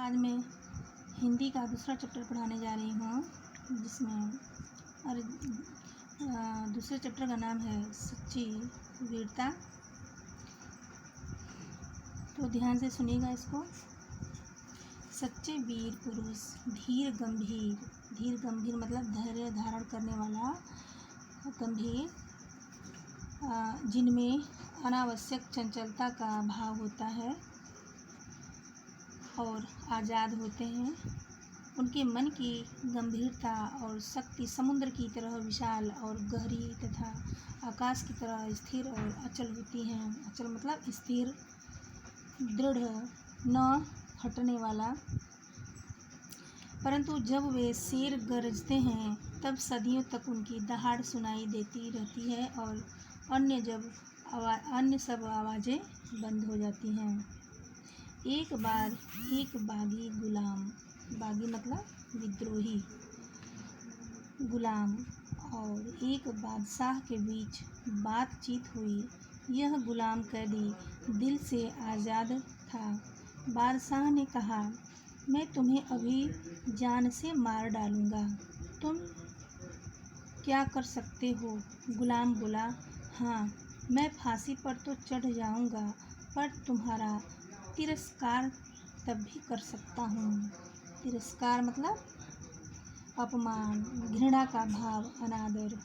आज मैं हिंदी का दूसरा चैप्टर पढ़ाने जा रही हूँ, जिसमें दूसरे चैप्टर का नाम है सच्ची वीरता। तो ध्यान से सुनिएगा इसको। सच्चे वीर पुरुष धीर गंभीर मतलब धैर्य धारण करने वाला, गंभीर, जिनमें अनावश्यक चंचलता का भाव होता है और आज़ाद होते हैं। उनके मन की गंभीरता और शक्ति समुद्र की तरह विशाल और गहरी तथा आकाश की तरह स्थिर और अचल होती हैं। अचल मतलब स्थिर, दृढ़, न हटने वाला। परंतु जब वे शेर गरजते हैं तब सदियों तक उनकी दहाड़ सुनाई देती रहती है और अन्य सब आवाज़ें बंद हो जाती हैं। एक बार एक बागी गुलाम, बागी मतलब विद्रोही, गुलाम और एक बादशाह के बीच बातचीत हुई। यह गुलाम कैदी दिल से आज़ाद था। बादशाह ने कहा, मैं तुम्हें अभी जान से मार डालूँगा, तुम क्या कर सकते हो? गुलाम बोला, हाँ, मैं फांसी पर तो चढ़ जाऊँगा, पर तुम्हारा तिरस्कार तब भी कर सकता हूँ। तिरस्कार मतलब अपमान, घृणा का भाव, अनादर,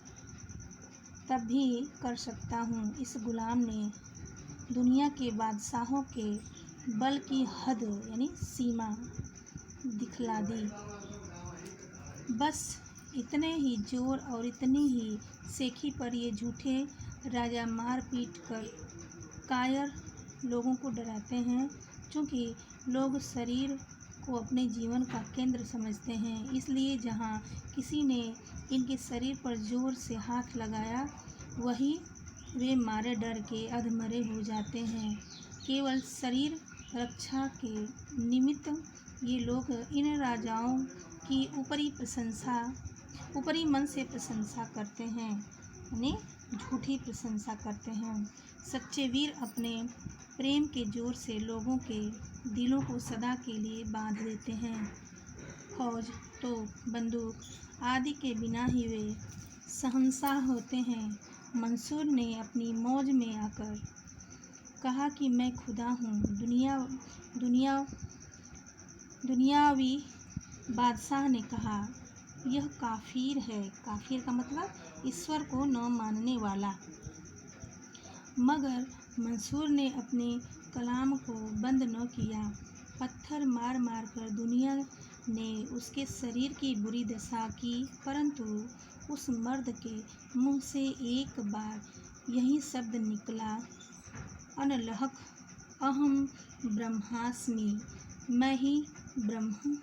तब भी कर सकता हूँ। इस गुलाम ने दुनिया के बादशाहों के बल की हद यानी सीमा दिखला दी। बस इतने ही जोर और इतनी ही सेखी पर ये झूठे राजा मार पीट कर कायर लोगों को डराते हैं। क्योंकि लोग शरीर को अपने जीवन का केंद्र समझते हैं, इसलिए जहाँ किसी ने इनके शरीर पर जोर से हाथ लगाया, वही वे मारे डर के अधमरे हो जाते हैं। केवल शरीर रक्षा के निमित्त ये लोग इन राजाओं की ऊपरी मन से प्रशंसा करते हैं, यानी झूठी प्रशंसा करते हैं। सच्चे वीर अपने प्रेम के जोर से लोगों के दिलों को सदा के लिए बांध देते हैं। फौज, तोप, बंदूक आदि के बिना ही वे शहंशाह होते हैं। मंसूर ने अपनी मौज में आकर कहा कि मैं खुदा हूँ। दुनियावी बादशाह ने कहा, यह काफिर है। काफिर का मतलब ईश्वर को न मानने वाला। मगर मंसूर ने अपने कलाम को बंद न किया। पत्थर मार मार कर दुनिया ने उसके शरीर की बुरी दशा की, परंतु उस मर्द के मुंह से एक बार यही शब्द निकला, अनलहक अहम ब्रह्मास्मि, मैं ही ब्रह्म हूँ।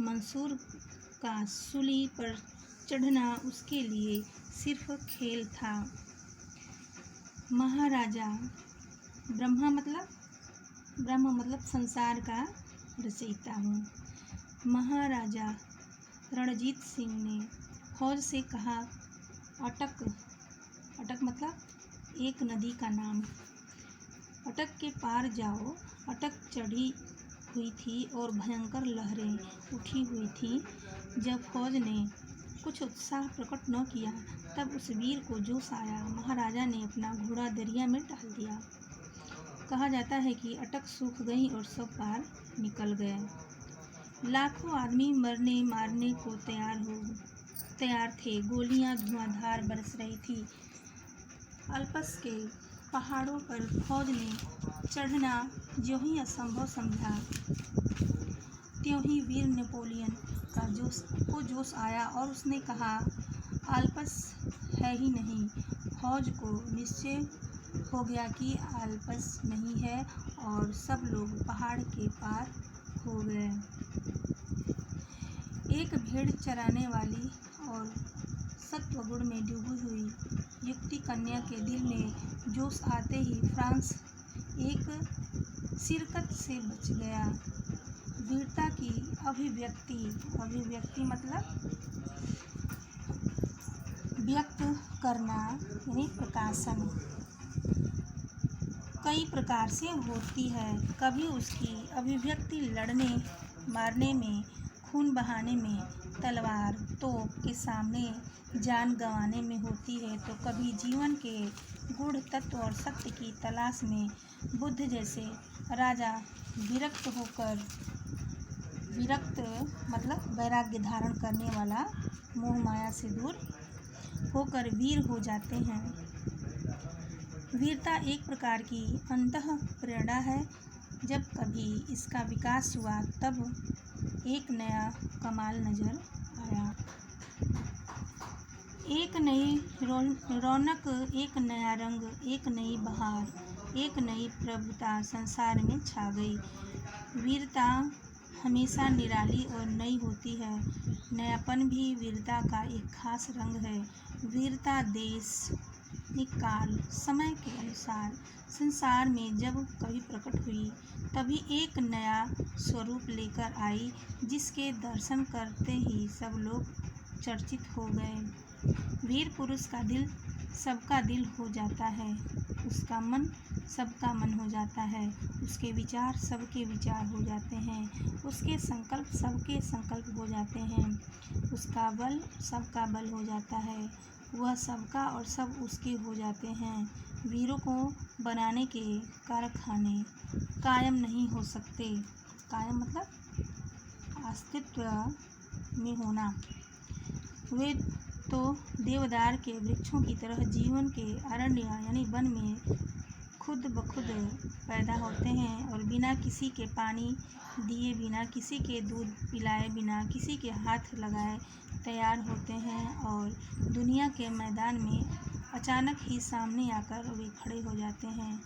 मंसूर का सूली पर चढ़ना उसके लिए सिर्फ खेल था। महाराजा, ब्रह्म मतलब संसार का रचयिता हूँ। महाराजा रणजीत सिंह ने फौज से कहा, अटक मतलब एक नदी का नाम, अटक के पार जाओ। अटक चढ़ी हुई थी और भयंकर लहरें उठी हुई थी। जब फौज ने कुछ उत्साह प्रकट न किया, तब उस वीर को जोश आया। महाराजा ने अपना घोड़ा दरिया में डाल दिया। कहा जाता है कि अटक सूख गई और सब पार निकल गए। लाखों आदमी मरने मारने को तैयार थे। गोलियां धुआंधार बरस रही थी। अल्प्स के पहाड़ों पर फौज ने चढ़ना ज्यों ही असंभव समझा, त्यों ही वीर नेपोलियन का जोश आया और उसने कहा, अल्प्स है ही नहीं। फौज को निश्चय हो गया कि अल्प्स नहीं है और सब लोग पहाड़ के पार हो गए। एक भेड़ चराने वाली और सत्वगुण में डूबी हुई युक्ति कन्या के दिल में जोश आते ही फ्रांस एक शिरकत से बच गया। वीरता की अभिव्यक्ति मतलब व्यक्त करना यानी प्रकाशन कई प्रकार से होती है। कभी उसकी अभिव्यक्ति लड़ने मारने में, खून बहाने में, तलवार तोप के सामने जान गंवाने में होती है, तो कभी जीवन के गूढ़ तत्व और सत्य की तलाश में बुद्ध जैसे राजा विरक्त मतलब वैराग्य धारण करने वाला, मोह माया से दूर होकर वीर हो जाते हैं। वीरता एक प्रकार की अंतः प्रेरणा है। जब कभी इसका विकास हुआ तब एक नया कमाल नजर आया, एक नई रौनक, एक नया रंग, एक नई बहार, एक नई प्रभुता संसार में छा गई। वीरता हमेशा निराली और नई होती है। नयापन भी वीरता का एक खास रंग है। वीरता देश, काल, समय के अनुसार संसार में जब कभी प्रकट हुई तभी एक नया स्वरूप लेकर आई, जिसके दर्शन करते ही सब लोग चर्चित हो गए। वीर पुरुष का दिल सबका दिल हो जाता है, उसका मन सबका मन हो जाता है, उसके विचार सबके विचार हो जाते हैं, उसके संकल्प सबके संकल्प हो जाते हैं, उसका बल सबका बल हो जाता है, वह सबका और सब उसके हो जाते हैं। वीरों को बनाने के कारखाने कायम नहीं हो सकते। कायम मतलब अस्तित्व में होना। वे तो देवदार के वृक्षों की तरह जीवन के अरण्य यानी वन में खुद ब खुद पैदा होते हैं और बिना किसी के पानी दिए, बिना किसी के दूध पिलाए, बिना किसी के हाथ लगाए तैयार होते हैं और दुनिया के मैदान में अचानक ही सामने आकर वे खड़े हो जाते हैं।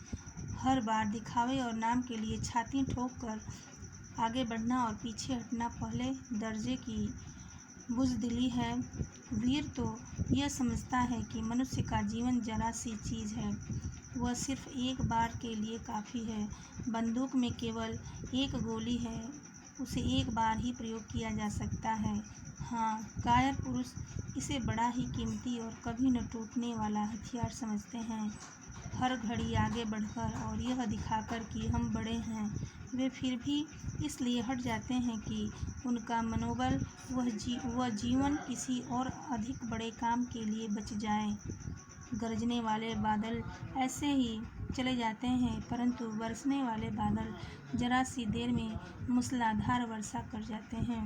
हर बार दिखावे और नाम के लिए छाती ठोक कर आगे बढ़ना और पीछे हटना पहले दर्जे की बुज़दिली है। वीर तो यह समझता है कि मनुष्य का जीवन जरा सी चीज़ है, वह सिर्फ एक बार के लिए काफ़ी है। बंदूक में केवल एक गोली है, उसे एक बार ही प्रयोग किया जा सकता है। हाँ, कायर पुरुष इसे बड़ा ही कीमती और कभी न टूटने वाला हथियार समझते हैं। हर घड़ी आगे बढ़कर और यह दिखाकर कि हम बड़े हैं, वे फिर भी इसलिए हट जाते हैं कि उनका मनोबल वह जीवन किसी और अधिक बड़े काम के लिए बच जाए। गरजने वाले बादल ऐसे ही चले जाते हैं, परंतु बरसने वाले बादल जरा सी देर में मूसलाधार वर्षा कर जाते हैं।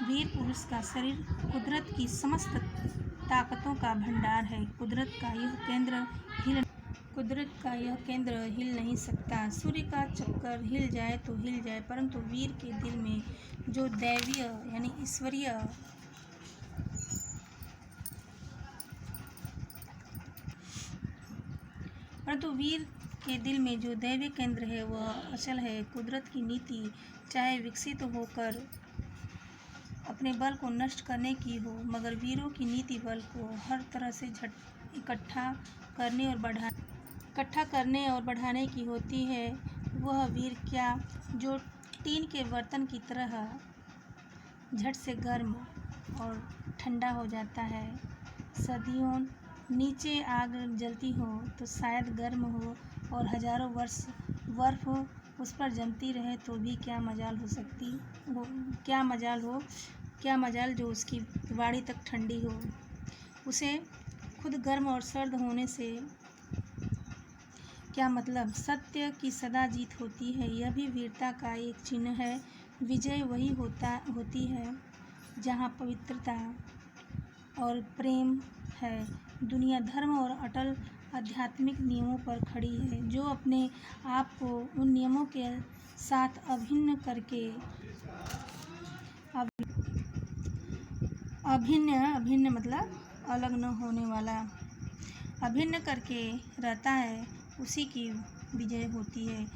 वीर पुरुष का शरीर कुदरत की समस्त ताकतों का भंडार है। कुदरत का यह केंद्र हिल नहीं सकता। सूर्य का चक्कर हिल जाए तो हिल जाए, परंतु वीर के दिल में जो दैवीय यानी ईश्वरीय केंद्र है वह अचल है। कुदरत की नीति चाहे विकसित होकर अपने बल को नष्ट करने की हो, मगर वीरों की नीति बल को हर तरह से इकट्ठा करने और बढ़ाने की होती है। वह वीर क्या जो टीन के बर्तन की तरह झट से गर्म और ठंडा हो जाता है। सदियों नीचे आग जलती हो तो शायद गर्म हो और हजारों वर्ष बर्फ उस पर जमती रहे तो भी क्या मजाल जो उसकी वाड़ी तक ठंडी हो। उसे खुद गर्म और सर्द होने से क्या मतलब। सत्य की सदा जीत होती है, यह भी वीरता का एक चिन्ह है। विजय वही होती है जहाँ पवित्रता और प्रेम है। दुनिया धर्म और अटल आध्यात्मिक नियमों पर खड़ी है, जो अपने आप को उन नियमों के साथ अभिन्न मतलब अलग न होने वाला, अभिन्न करके रहता है, उसी की विजय होती है।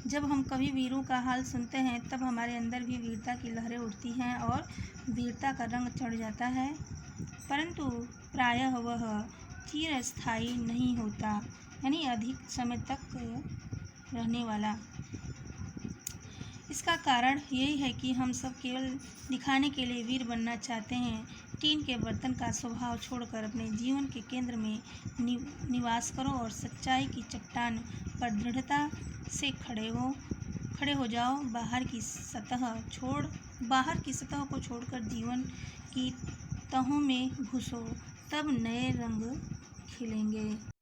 जब हम कभी वीरों का हाल सुनते हैं तब हमारे अंदर भी वीरता की लहरें उठती हैं और वीरता का रंग चढ़ जाता है, परंतु प्रायः वह चिरस्थायी नहीं होता, यानी अधिक समय तक रहने वाला। इसका कारण यही है कि हम सब केवल दिखाने के लिए वीर बनना चाहते हैं। टीन के बर्तन का स्वभाव छोड़कर अपने जीवन के केंद्र में निवास करो और सच्चाई की चट्टान पर दृढ़ता से खड़े हो। खड़े हो जाओ, बाहर की सतह को छोड़कर जीवन की तहों में घुसो, तब नए रंग खिलेंगे।